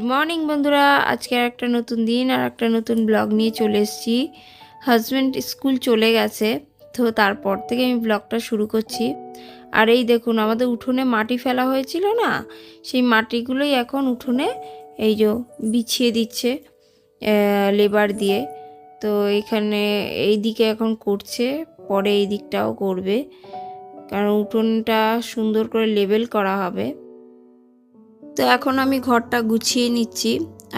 Morning বন্ধুরা, আজকে আর একটা নতুন দিন আর একটা নতুন ব্লগ নিয়ে চলে এসেছি। হাজব্যান্ড স্কুল চলে গেছে, তো তারপর থেকে আমি ব্লগটা শুরু করছি। আর এই দেখুন, আমাদের উঠোনে মাটি ফেলা হয়েছিল না, সেই মাটিগুলোই এখন উঠোনে এই যে বিছিয়ে দিচ্ছে লেবার দিয়ে। তো এখানে এই দিকে এখন করছে, পরে এই দিকটাও করবে, কারণ উঠোনটা সুন্দর করে লেবেল করা হবে। তো এখন আমি ঘরটা গুছিয়ে নিচ্ছি।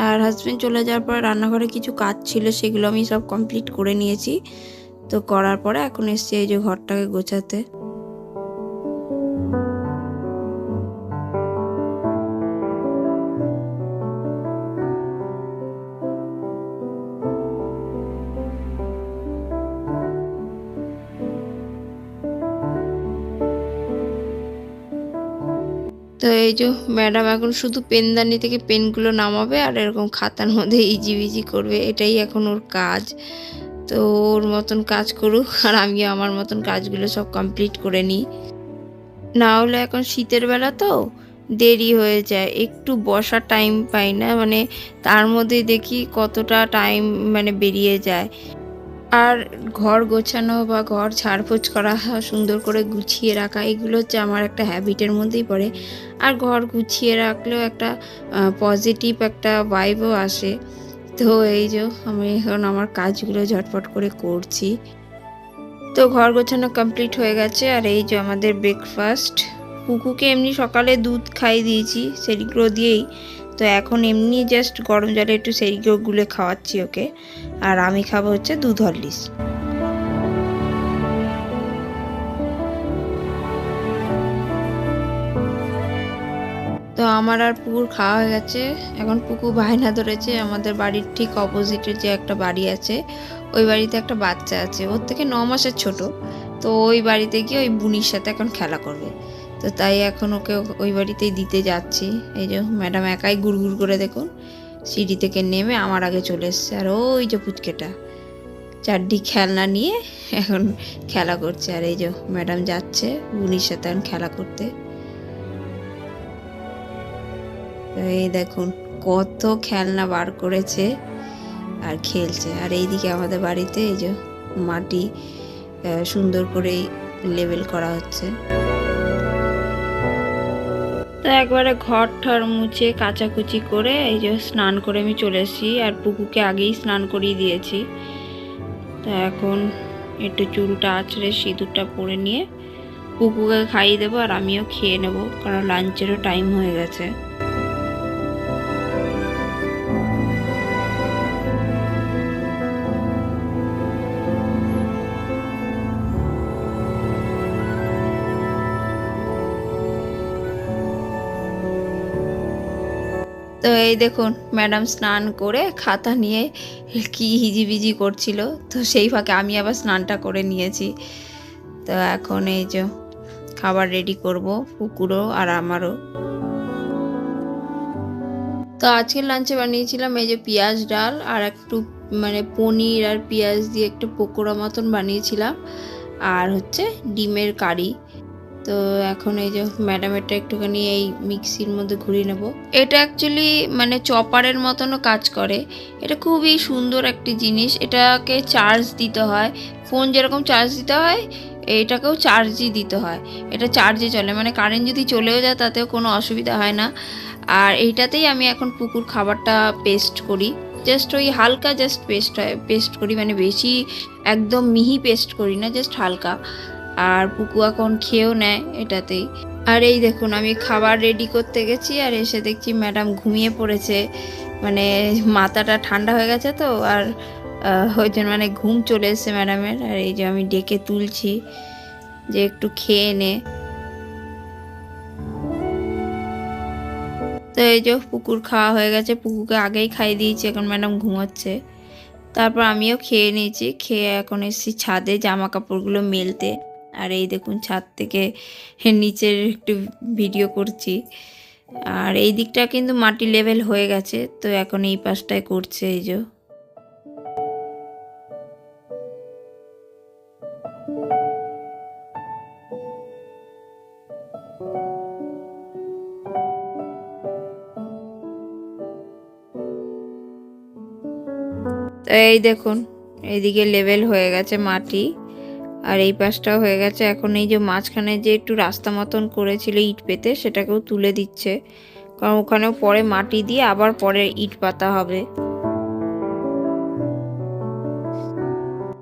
আর হাজব্যান্ড চলে যাওয়ার পর রান্নাঘরে কিছু কাজ ছিল, সেগুলো আমি সব কমপ্লিট করে নিয়েছি। তো করার পরে এখন এসছি এই যে ঘরটাকে গোছাতে। তো এই যে ম্যাডাম এখন শুধু পেনদানি থেকে পেনগুলো নামাবে আর এরকম খাতার মধ্যে ইজিবিজি করবে, এটাই এখন ওর কাজ। তো ওর মতন কাজ করুক, আর আমি আমার মতন কাজগুলো সব কমপ্লিট করে নিই। না হলে এখন শীতের বেলা তো দেরি হয়ে যায়, একটু বসার টাইম পাই না, মানে তার মধ্যে দেখি কতটা টাইম বেরিয়ে যায়। আর ঘর গোছানো বা ঘর ঝাড়পোছ করা, সুন্দর করে গুছিয়ে রাখা, এগুলো হচ্ছে আমার একটা হ্যাবিটের মধ্যেই পড়ে। আর ঘর গুছিয়ে রাখলেও একটা পজিটিভ একটা ভাইবও আসে। তো এই যে আমি এখন আমার কাজগুলো ঝটপট করে করছি। তো ঘর গোছানো কমপ্লিট হয়ে গেছে। আর এই যে আমাদের ব্রেকফাস্ট, কুকুকে এমনি সকালে দুধ খাইয়ে দিয়েছি সেরিগ্রো দিয়েই। তো এখন এমনি জাস্ট গরম জলে একটু সেরিগ্রো গুলে খাওয়াচ্ছি ওকে। আর আমি খাবো হচ্ছে দুধ হরলিক্স। তো আমার আর পুকুর খাওয়া হয়ে গেছে। এখন পুকু বায়না ধরেছে, আমাদের বাড়ির ঠিক অপোজিটে যে একটা বাড়ি আছে, ওই বাড়িতে একটা বাচ্চা আছে, ওর থেকে 9 মাসের ছোট। তো ওই বাড়িতে গিয়ে ওই বুনির সাথে এখন খেলা করবে। তো তাই এখন ওকে ওই বাড়িতেই দিতে যাচ্ছি। এই যে ম্যাডাম একাই গুড়গুড় করে দেখুন সিঁড়ি থেকে নেমে আমার আগে চলে এসছে। আর ওই যে পুচকেটা চারটি খেলনা নিয়ে এখন খেলা করছে। আর এই যে ম্যাডাম যাচ্ছে বুনির সাথে এখন খেলা করতে। এই দেখুন কত খেলনা বার করেছে আর খেলছে। আর এইদিকে আমাদের বাড়িতে এই যে মাটি সুন্দর করে লেবেল করা হচ্ছে। তো একবারে ঘর ঠর মুছে কাচাকুচি করে এই যে স্নান করে আমি চলে এসেছি। আর পুকুকে আগেই স্নান করিয়ে দিয়েছি। তো এখন একটু চুলটা আঁচড়ে সিঁদুরটা পরে নিয়ে পুকুকে খাইয়ে দেবো, আর আমিও খেয়ে নেব, কারণ লাঞ্চেরও টাইম হয়ে গেছে। তো এই দেখুন ম্যাডাম স্নান করে খাতা নিয়ে কি হিজিবিজি করছিল, তো সেই ফাঁকে আমি আবার স্নানটা করে নিয়েছি। তো এখন এই যে খাবার রেডি করব পুকুরও আর আমারও। তো আজকের লাঞ্চে বানিয়েছিলাম এই যে পেঁয়াজ ডাল আর একটু পনির আর পেঁয়াজ দিয়ে একটু পকোড়া মতন বানিয়েছিলাম, আর হচ্ছে ডিমের কারি। তো এখন এই যে ম্যাডামেরটা একটুখানি এই মিক্সির মধ্যে ঘুরিয়ে নেব। এটা অ্যাকচুয়ালি চপারের মতনও কাজ করে। এটা খুবই সুন্দর একটি জিনিস। এটাকে চার্জ দিতে হয়, ফোন যেরকম চার্জ দিতে হয় এটাকেও চার্জই দিতে হয়। এটা চার্জে চলে, কারেন্ট যদি চলেও যায় তাতেও কোনো অসুবিধা হয় না। আর এইটাতেই আমি এখন পুকুর খাবারটা পেস্ট করি। জাস্ট ওই হালকা জাস্ট পেস্ট করি, বেশি একদম মিহি পেস্ট করি না, জাস্ট হালকা। আর পুকু এখন খেয়েও নেয় এটাতেই। আর এই দেখুন আমি খাবার রেডি করতে গেছি আর এসে দেখছি ম্যাডাম ঘুমিয়ে পড়েছে। মাথাটা ঠান্ডা হয়ে গেছে তো, আর ওই জন্য ঘুম চলে এসছে ম্যাডামের। আর এই যে আমি ডেকে তুলছি যে একটু খেয়ে নে। তো এই যে পুকুর খাওয়া হয়ে গেছে, পুকুকে আগেই খাইয়ে দিয়েছি, এখন ম্যাডাম ঘুমোচ্ছে। তারপর আমিও খেয়ে নিয়েছি, খেয়ে এখন এসেছি ছাদে জামা কাপড়গুলো মেলতে। আর এই দেখুন ছাদ থেকে নিচের একটু ভিডিও করছি। আর এই দিকটা কিন্তু মাটি লেভেল হয়ে গেছে, তো এখন এই পাশটায় করছে এই যে। এই দেখুন এইদিকে লেভেল হয়ে গেছে মাটি, আর এই পাশটাও হয়ে গেছে। এখন এই যে মাঝখানে যে একটু রাস্তা মতন করেছিল ইট পেতে, সেটাকেও তুলে দিচ্ছে, কারণ ওখানেও পরে মাটি দিয়ে আবার পরে ইট পাতা হবে।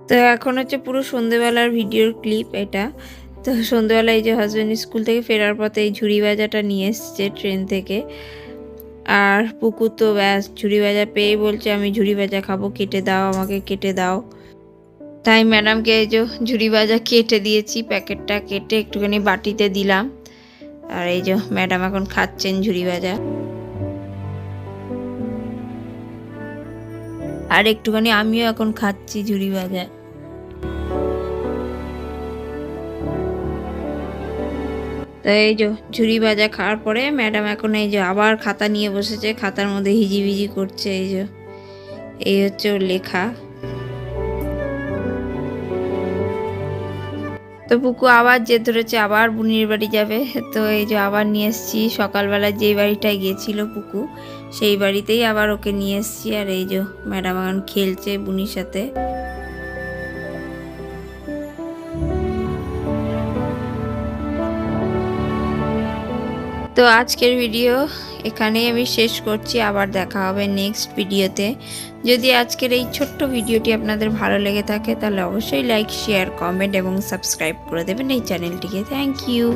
তো এখন হচ্ছে পুরো সন্ধেবেলার ভিডিওর ক্লিপ এটা। তো সন্ধেবেলা এই যে হাজব্যান্ড স্কুল থেকে ফেরার পথে এই ঝুড়ি ভাজাটা নিয়ে এসছে ট্রেন থেকে। আর পুকুর তো ব্যাস ঝুড়ি ভাজা পেয়ে বলছে আমি ঝুড়ি ভাজা খাবো, কেটে দাও, আমাকে কেটে দাও। তাই ম্যাডামকে এই যে ঝুড়ি ভাজা কেটে দিয়েছি, প্যাকেটটা কেটে একটুখানি বাটিতে দিলাম। আর এই যে ম্যাডাম এখন খাচ্ছেন ঝুড়ি ভাজা। আর একটুখানি আমিও এখন খাচ্ছি ঝুড়ি ভাজা। তো এই যে ঝুড়ি ভাজা খাওয়ার পরে ম্যাডাম এখন এই যে আবার খাতা নিয়ে বসেছে, খাতার মধ্যে হিজিবিজি করছে। এই যে এই হচ্ছে ওর লেখা। তো পুকু আবার জেদ ধরেছে, আবার বুনির বাড়ি যাবে। তো এই যে আবার নিয়ে এসছি, সকালবেলা যেই বাড়িটায় গিয়েছিল পুকু সেই বাড়িতেই আবার ওকে নিয়ে এসছি। আর এই যে ম্যাডাম এখন খেলছে বুনির সাথে। তো আজকের ভিডিও এখানেই আমি শেষ করছি, আবার দেখা হবে নেক্সট ভিডিওতে। যদি আজকের এই ছোট্ট ভিডিওটি আপনাদের ভালো লেগে থাকে তাহলে অবশ্যই লাইক, শেয়ার, কমেন্ট এবং সাবস্ক্রাইব করে দেবেন এই চ্যানেলটিকে। Thank you.